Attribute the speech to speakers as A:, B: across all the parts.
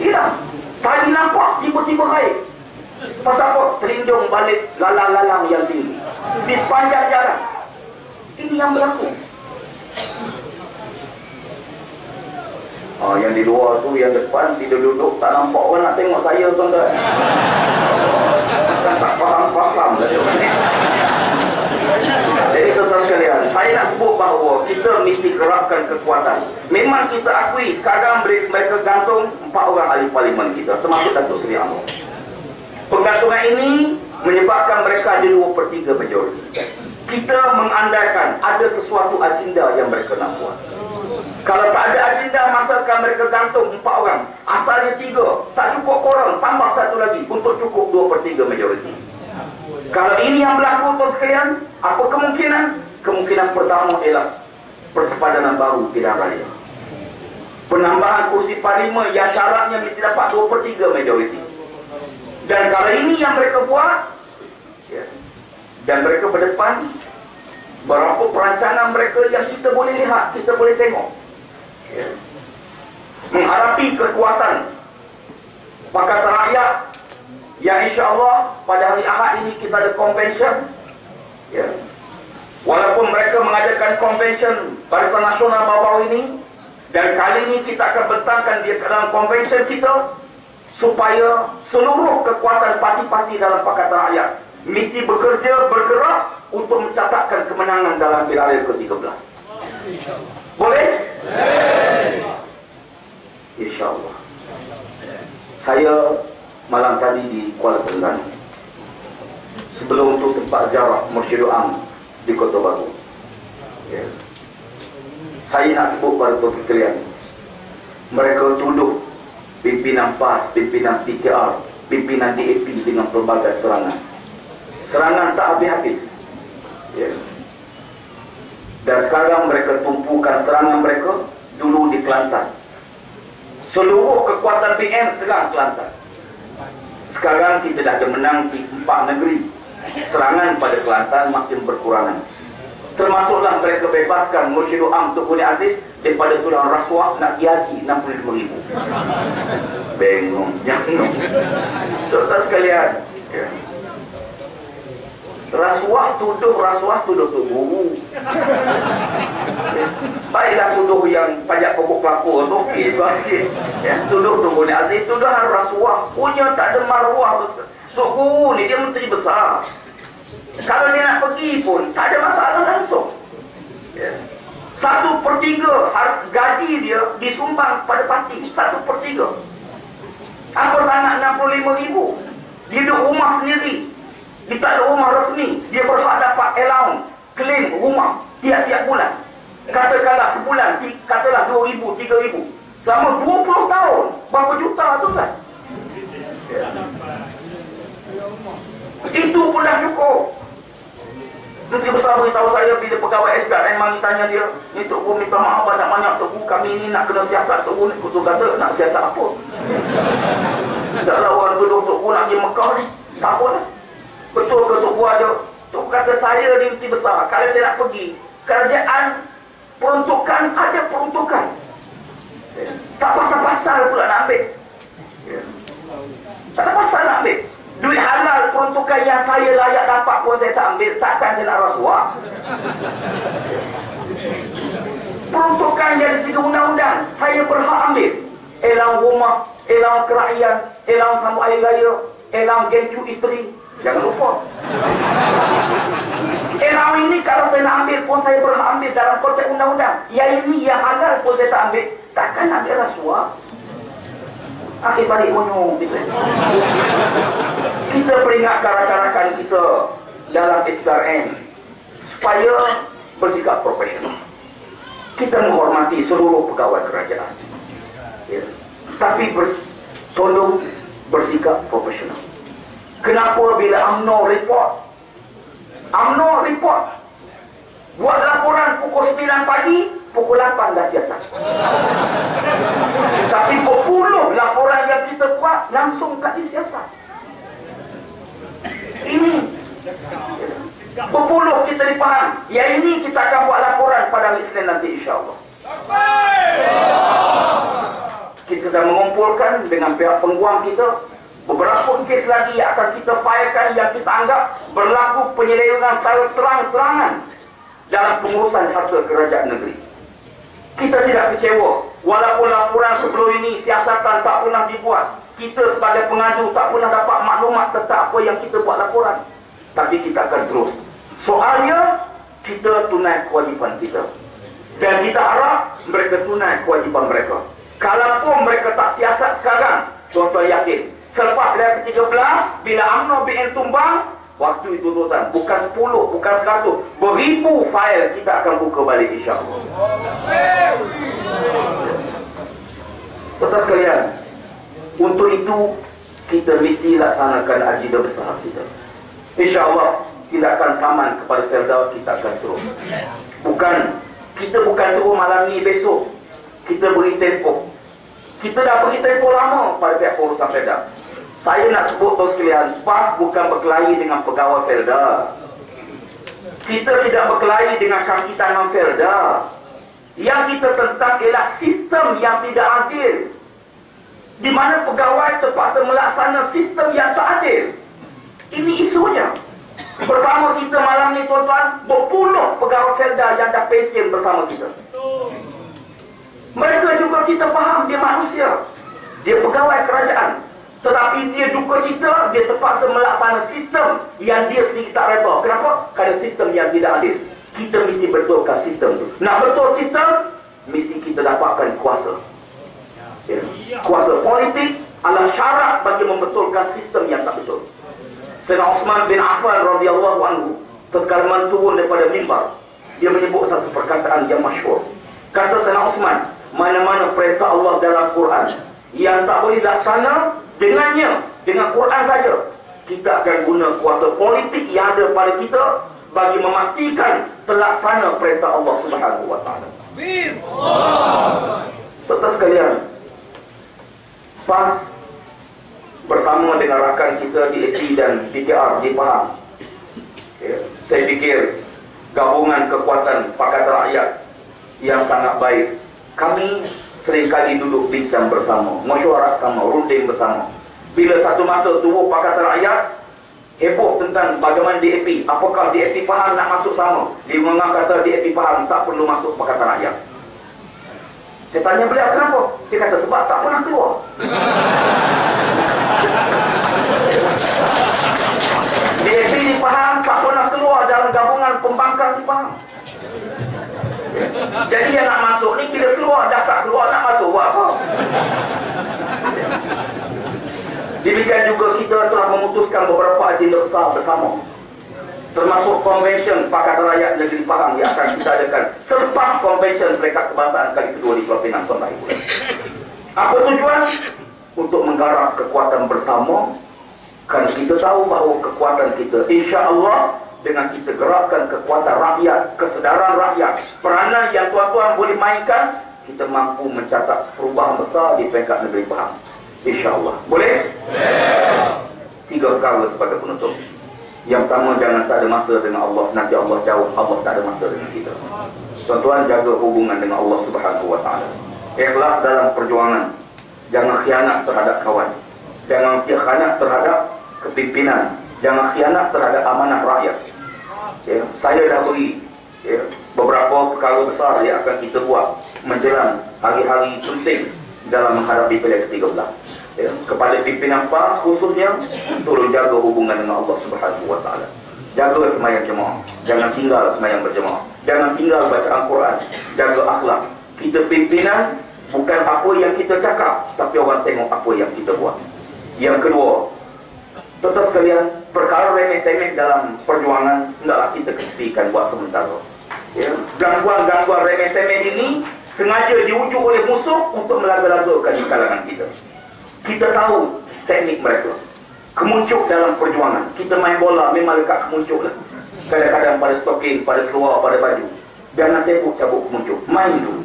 A: Hilang. Tadi nampak tiba-tiba gaib. Pasal apa? Terindung balik lalang-lalang yang tinggi di sepanjang jalan. Ini yang berlaku. Yang di luar tu, yang depan si duduk tak nampak orang nak tengok saya tuan-tuan. Tak faham lah dia. Jadi tuan-tuan sekalian, saya nak sebut bahawa kita mesti kerapkan kekuatan. Memang kita akui sekarang mereka gantung 4 orang ahli parlimen kita, termasuk Datuk Seri Anwar. Penggantungan ini menyebabkan mereka ada 2/3 majoriti. Kita mengandaikan ada sesuatu agenda yang mereka nak buat. Kalau tak ada agenda, masakan mereka gantung 4 orang, asalnya 3, tak cukup korang, tambah 1 lagi untuk cukup 2/3 majoriti. Kalau ini yang berlaku tuan sekalian, apa kemungkinan? Kemungkinan pertama ialah persepadanan baru pilihan raya. Penambahan kursi parlimen yang syaratnya mesti dapat 2/3 majoriti. Dan kalau ini yang mereka buat, dan mereka berdepan, berapa perancangan mereka yang kita boleh lihat, kita boleh tengok. Menghadapi kekuatan Pakatan Rakyat yang insya-Allah pada hari Ahad ini kita ada convention. Walaupun mereka mengadakan convention Barisan Nasional baru ini, dan kali ini kita akan bentangkan dia dalam convention kita, supaya seluruh kekuatan parti-parti dalam Pakatan Rakyat mesti bergerak untuk mencatatkan kemenangan dalam pilihan raya ke-13. Boleh? InsyaAllah. Saya malam tadi di Kuala Terengganu. Sebelum itu sempat ziarah Mursyidul Am di Kota Baru. Saya nak sebut pada tuan sekalian, mereka tuduh pimpinan PAS, pimpinan PKR, pimpinan DAP dengan pelbagai serangan. Serangan tak habis-habis. Dan sekarang mereka tumpukan serangan mereka dulu di Kelantan. Seluruh kekuatan BN serang Kelantan. Sekarang kita dah ada menang di 4 negeri. Serangan pada Kelantan makin berkurangan. Termasuklah mereka bebaskan Mursyidul Am Tun Guni Aziz daripada tulang rasuah nak dihaji 65,000. Bengong, jangan. Tuan-tuan sekalian, rasuah tuduh tu guru. Baiklah tuduh yang pajak pokok kelapa tu okey, sikit. Tuduh Tun Guni Aziz, tuduhan rasuah punya tak ada maruah. Tok guru ni dia menteri besar. Kalau dia nak pergi pun tak ada masalah langsung. 1/3 gaji dia disumbang pada parti. 1/3. Apa sangat 65,000? Dia duduk rumah sendiri, dia tak ada rumah resmi, dia berhak dapat allowance, claim rumah tiap-tiap bulan. Katakanlah sebulan, katalah 2,000, 3,000. Selama 20 tahun, berapa juta tu kan? Itu pun dah cukup. Menteri Besar beritahu saya bila pegawai SPRM mari tanya dia, ni Tok Guru minta maaf banyak-banyak Tok Guru, kami ni nak kena siasat Tok Guru. Tok Guru kata nak siasat apa? Taklah orang tuduh Tok Guru nak pergi Mekah ni. Tak apa lah. Betul ke Tok Guru ada? Tok Guru kata saya ni Menteri Besar, kalau saya nak pergi kerajaan, peruntukan ada peruntukan. Tak pasal-pasal pula nak ambil. Tak ada pasal nak ambil. Duit halal peruntukan yang saya layak dapat pun saya tak ambil. Takkan saya nak rasuah. Peruntukan dari segi undang-undang saya berhak ambil. Elang rumah, elang kerakyat, elang sambut air raya, elang gencu isteri. Jangan lupa. Elang ini kalau saya nak ambil pun saya berhak ambil dalam konteks undang-undang. Yang ini yang halal pun saya tak ambil. Takkan nak ambil rasuah. Akhir balik monyong gitu. Kita peringatkan rakan-rakan kita dalam SPRM supaya bersikap profesional. Kita menghormati seluruh pegawai kerajaan, tapi tolong bersikap profesional. Kenapa bila UMNO report buat laporan pukul 9 pagi, pukul 8 dah siasat. Tapi berpuluh laporan yang kita buat langsung tak disiasat. Ini berpuluh kita dipaham. Yang ini kita akan buat laporan pada hari Isnin nanti insya-Allah. kita sedang mengumpulkan dengan pihak pengguam kita. Beberapa kes lagi yang akan kita filekan yang kita anggap berlaku penyelewengan secara terang-terangan dalam pengurusan harta kerajaan negeri. Kita tidak kecewa walaupun laporan sebelum ini siasatan tak pernah dibuat. Kita sebagai pengaju tak pernah dapat maklumat tentang apa yang kita buat laporan. Tapi kita akan terus. Soalnya kita tunai kewajipan kita. Dan kita harap mereka tunai kewajipan mereka. Kalaupun mereka tak siasat sekarang, tuan-tuan yakin, selepas bila ke-13, bila UMNO BN tumbang, waktu itu tuan, bukan 10, bukan 100, beribu fail kita akan buka balik insya-Allah. Tuan-tuan sekalian, untuk itu kita mesti laksanakan agenda besar kita. InsyaAllah tindakan saman kepada Felda kita akan terus. Kita bukan turun malam ni, besok kita beri tempoh. Kita dah beri tempoh lama pada pihak pengurusan Felda. Saya nak sebut tuan sekalian, PAS bukan berkelahi dengan pegawai Felda. Kita tidak berkelahi dengan kaki tangan Felda. Yang kita tentang ialah sistem yang tidak adil, di mana pegawai terpaksa melaksana sistem yang tak adil. Ini isunya. Bersama kita malam ni tuan-tuan, berpuluh pegawai Felda yang dah pencen bersama kita. Mereka juga kita faham dia manusia, dia pegawai kerajaan, tetapi dia duka cita, dia terpaksa melaksana sistem yang dia sendiri tak reda. Kenapa? Kerana sistem yang tidak adil. Kita mesti betulkan sistem tu. Nak betul sistem, mesti kita dapatkan kuasa. Kuasa politik adalah syarat bagi membetulkan sistem yang tak betul. Sayyidina Uthman bin Affan radhiyallahu anhu tatkala turun daripada mimbar, dia menyebut satu perkataan yang masyhur. Kata Sayyidina Uthman, mana-mana perintah Allah dalam Quran yang tak boleh laksana dengannya, dengan Quran saja, kita akan guna kuasa politik yang ada pada kita bagi memastikan terlaksana perintah Allah Subhanahu wa taala. Tuan-tuan sekalian, PAS bersama dengan rakan kita di AT dan PKR di Pahang, saya fikir gabungan kekuatan Pakatan Rakyat yang sangat baik. Kami seringkali duduk bincang bersama, mesyuarat sama, runding bersama. Bila satu masa tubuh Pakatan Rakyat heboh tentang bagaimana DAP, apakah DAP Pahang nak masuk sama, dia menganggap kata DAP Pahang tak perlu masuk Pakatan Rakyat. Saya tanya beliau kenapa? Dia kata sebab tak pernah keluar. DAP di Pahang tak pernah keluar dalam gabungan pembangkang di Pahang. Jadi yang nak masuk ni kita keluar, dah tak keluar nak masuk buat apa? Demikian juga kita telah memutuskan beberapa agenda besar bersama, termasuk konvensyen Pakatan Rakyat Negeri Pahang yang akan kita adakan selepas konvensyen Peringkat Kebangsaan kali kedua di Pulau Pinang Sonai. Apa tujuan? Untuk menggarap kekuatan bersama. Kan kita tahu bahawa kekuatan kita, insya-Allah, dengan kita gerakkan kekuatan rakyat, kesedaran rakyat, peranan yang tuan-tuan boleh mainkan, kita mampu mencatat perubahan besar di peringkat negeri Pahang. InsyaAllah. Boleh? Tiga perkara sebagai penutup. Yang pertama, jangan tak ada masa dengan Allah. Nanti Allah jauh, Allah tak ada masa dengan kita. Tuan-tuan, jaga hubungan dengan Allah Subhanahu wa taala. Ikhlas dalam perjuangan. Jangan khianat terhadap kawan. Jangan khianat terhadap kepimpinan. Jangan khianat terhadap amanah rakyat. Saya dah beri beberapa perkara besar yang akan kita buat menjelang hari-hari penting dalam menghadapi pilihan ke-13. Kepada pimpinan PAS khususnya, tolong jaga hubungan dengan Allah Subhanahu wa taala. Jaga sembahyang jemaah, jangan tinggal sembahyang berjemaah, jangan tinggal bacaan Quran, jaga akhlak. Kita pimpinan bukan apa yang kita cakap, tapi orang tengok apa yang kita buat. Yang kedua, tuan-tuan sekalian, perkara remeh-temeh dalam perjuangan hendaklah kita ketepikan buat sementara. Gangguan-gangguan remeh-temeh ini sengaja diujuk oleh musuh untuk melaga-lagakan di kalangan kita. Kita tahu teknik mereka. Kemuncup dalam perjuangan. Kita main bola memang dekat kemuncup lah. Kadang-kadang pada stocking, pada seluar, pada baju. Jangan sibuk cabut kemuncup. Main dulu.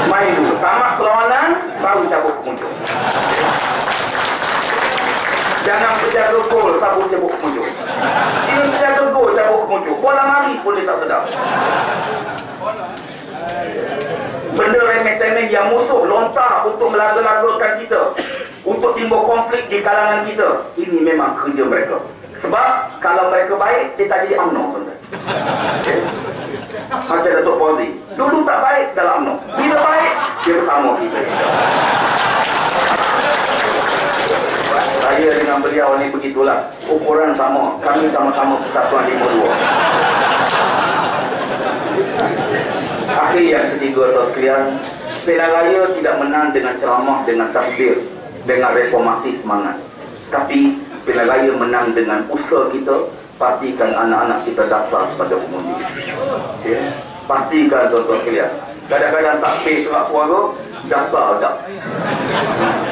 A: Main dulu. Tamat perlawanan, baru cabut kemuncup. Jangan berjaga gol, sabut cabut kemuncup. Ini berjaga gol, cabut kemuncup. Bola mari pun dia tak sedap. benda remeh-temeh yang musuh lontar untuk melaga-lagakan kita, untuk timbul konflik di kalangan kita. Ini memang kerja mereka. Sebab kalau mereka baik, dia tak jadi UMNO, tuan-tuan. Okay? Macam Datuk Fauzi, dulu tak baik dalam UMNO, bila baik dia bersama kita. Saya dengan beliau ni begitulah, ukuran sama, kami sama-sama Persatuan 52. Akhir yang ketiga, tuan sekalian, Pilihan Raya tidak menang dengan ceramah, dengan takbir, dengan reformasi semangat, tapi Pilihan Raya menang dengan usaha kita. Pastikan anak-anak kita daftar sebagai pengundi. Okay? Pastikan tuan-tuan sekalian. Kadang-kadang takbir surat suara, daftar tak.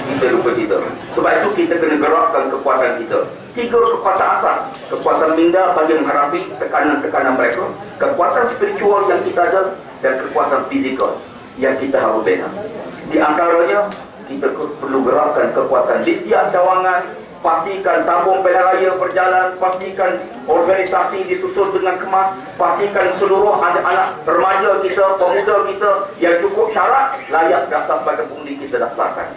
A: Kita lupa kita. Sebab itu kita kena gerakkan kekuatan kita. 3 kekuatan asas. Kekuatan minda bagi menghadapi tekanan-tekanan mereka, kekuatan spiritual yang kita ada, dan kekuatan fizikal yang kita harus bina. Di antaranya, kita perlu gerakkan kekuatan di setiap cawangan. Pastikan tabung pilihan raya berjalan, pastikan organisasi disusun dengan kemas, pastikan seluruh anak-anak remaja kita, pemuda kita yang cukup syarat layak daftar sebagai pengundi, kita daftarkan.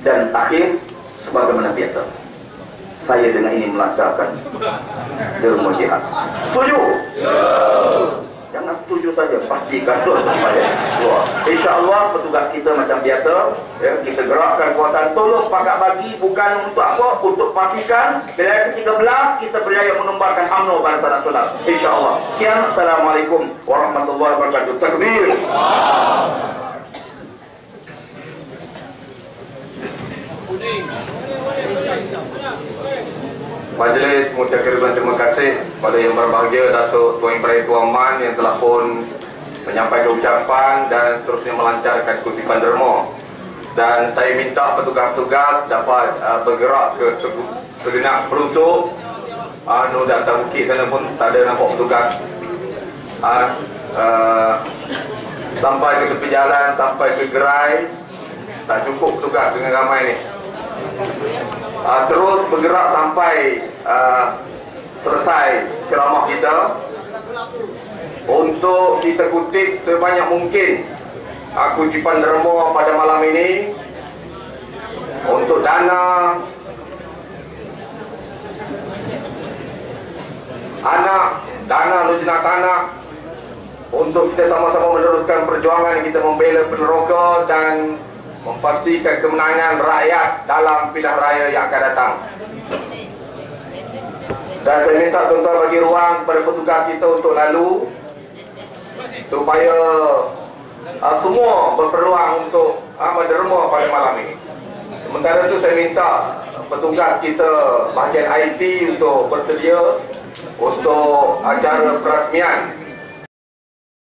A: Dan akhir, sebagaimana biasa, saya dengan ini melancarkan derma jihad. Setuju? Jangan setuju saja, pastikan supaya keluar. InsyaAllah petugas kita macam biasa, ya, kita gerakkan kuatan tolong pakat bagi, bukan untuk apa, untuk pastikan wilayah ke-13 kita berjaya menumbarkan UMNO Barisan Nasional. InsyaAllah. Sekian, Assalamualaikum warahmatullahi wabarakatuh. Takbir.
B: Majlis mengucapkan ribuan terima kasih kepada yang berbahagia Datuk Tuan Ibrahim Tuan Man yang telah pun menyampaikan ucapan dan seterusnya melancarkan kutipan derma. Dan saya minta petugas-petugas dapat bergerak ke segenap peruntuk. Datang bukit sana pun tak ada nampak petugas. Sampai ke tepi jalan, sampai ke gerai, tak cukup petugas dengan ramai ni. Terus bergerak sampai selesai ceramah kita untuk kita kutip sebanyak mungkin kutipan derma pada malam ini untuk dana anak, dana lujana tanah, untuk kita sama-sama meneruskan perjuangan kita membela peneroka dan memastikan kemenangan rakyat dalam pilihan raya yang akan datang. Dan saya minta tuan-tuan bagi ruang kepada petugas kita untuk lalu supaya semua berpeluang untuk menderma pada malam ini. Sementara itu saya minta petugas kita bahagian IT untuk bersedia untuk acara perasmian